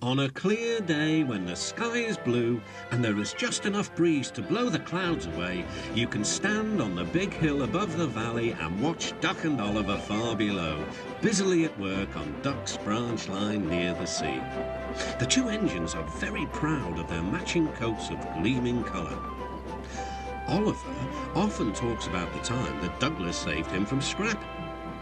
On a clear day when the sky is blue and there is just enough breeze to blow the clouds away, you can stand on the big hill above the valley and watch Duck and Oliver far below, busily at work on Duck's branch line near the sea. The two engines are very proud of their matching coats of gleaming colour. Oliver often talks about the time that Douglas saved him from scrap.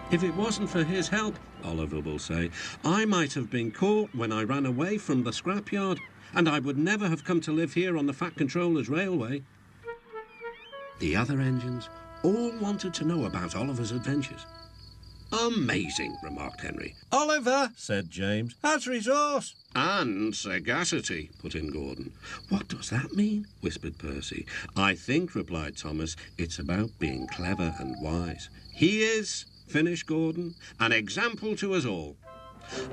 If it wasn't for his help, Oliver will say, I might have been caught when I ran away from the scrapyard, and I would never have come to live here on the Fat Controller's railway. The other engines all wanted to know about Oliver's adventures. Amazing, remarked Henry. Oliver, Said James. has resource. And sagacity, put in Gordon. What does that mean? Whispered Percy. I think, replied Thomas, it's about being clever and wise. He is, finished Gordon, an example to us all.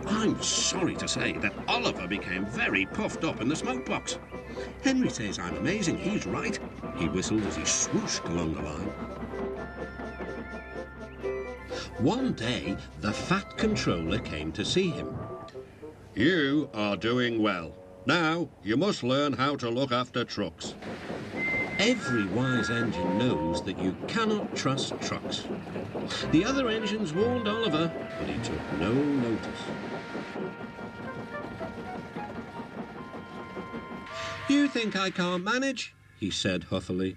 I'm sorry to say that Oliver became very puffed up in the smoke box. Henry says I'm amazing. He's right. He whistled as he swooshed along the line. One day, the Fat Controller came to see him. You are doing well. Now, you must learn how to look after trucks. Every wise engine knows that you cannot trust trucks. The other engines warned Oliver, but he took no notice. You think I can't manage? He said huffily.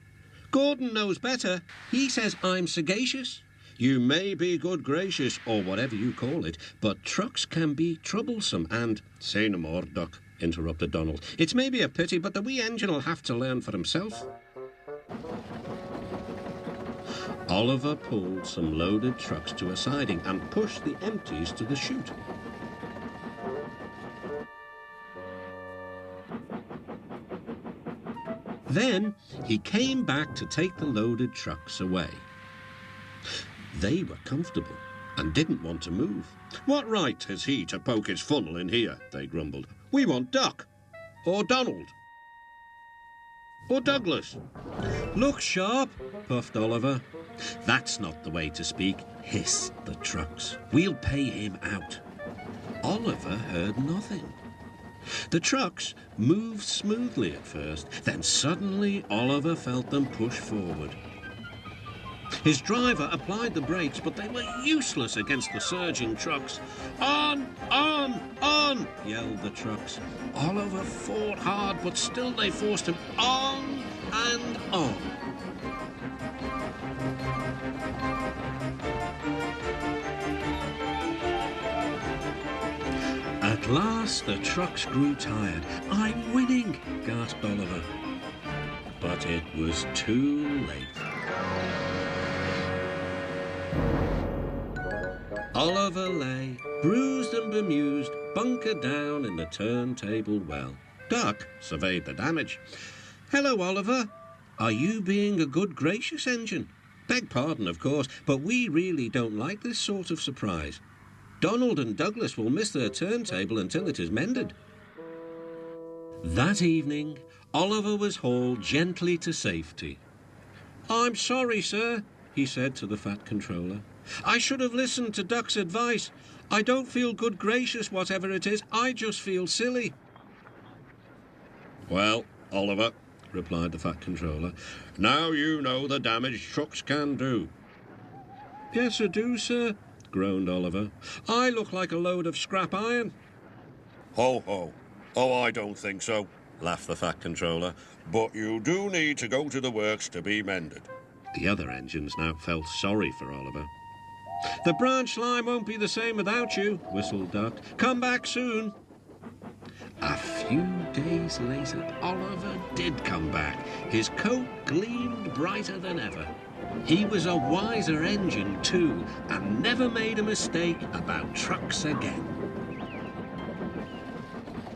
Gordon knows better. He says I'm sagacious. You may be good gracious, or whatever you call it, but trucks can be troublesome and... Say no more, Duck, interrupted Donald. It's maybe a pity, but the wee engine will have to learn for himself. Oliver pulled some loaded trucks to a siding and pushed the empties to the chute. Then he came back to take the loaded trucks away. They were comfortable and didn't want to move. What right has he to poke his funnel in here? They grumbled. We want Duck, or Donald, or Douglas. Look sharp, puffed Oliver. That's not the way to speak, hissed the trucks. We'll pay him out. Oliver heard nothing. The trucks moved smoothly at first, then suddenly Oliver felt them push forward. His driver applied the brakes, but they were useless against the surging trucks. On, yelled the trucks. Oliver fought hard, but still they forced him on and on. At last the trucks grew tired. I'm winning, gasped Oliver. But it was too late. Oliver lay, bruised and bemused, bunkered down in the turntable well. Duck surveyed the damage. Hello, Oliver. Are you being a good gracious engine? Beg pardon, of course, but we really don't like this sort of surprise. Donald and Douglas will miss their turntable until it is mended. That evening, Oliver was hauled gently to safety. I'm sorry, sir, he said to the Fat Controller. I should have listened to Duck's advice. I don't feel good gracious, whatever it is. I just feel silly. Well, Oliver, replied the Fat Controller, now you know the damage trucks can do. Yes, I do, sir, groaned Oliver. I look like a load of scrap iron. Ho, ho. Oh, I don't think so, laughed the Fat Controller. But you do need to go to the works to be mended. The other engines now felt sorry for Oliver. The branch line won't be the same without you, whistled Duck. Come back soon. A few days later, Oliver did come back. His coat gleamed brighter than ever. He was a wiser engine, too, and never made a mistake about trucks again.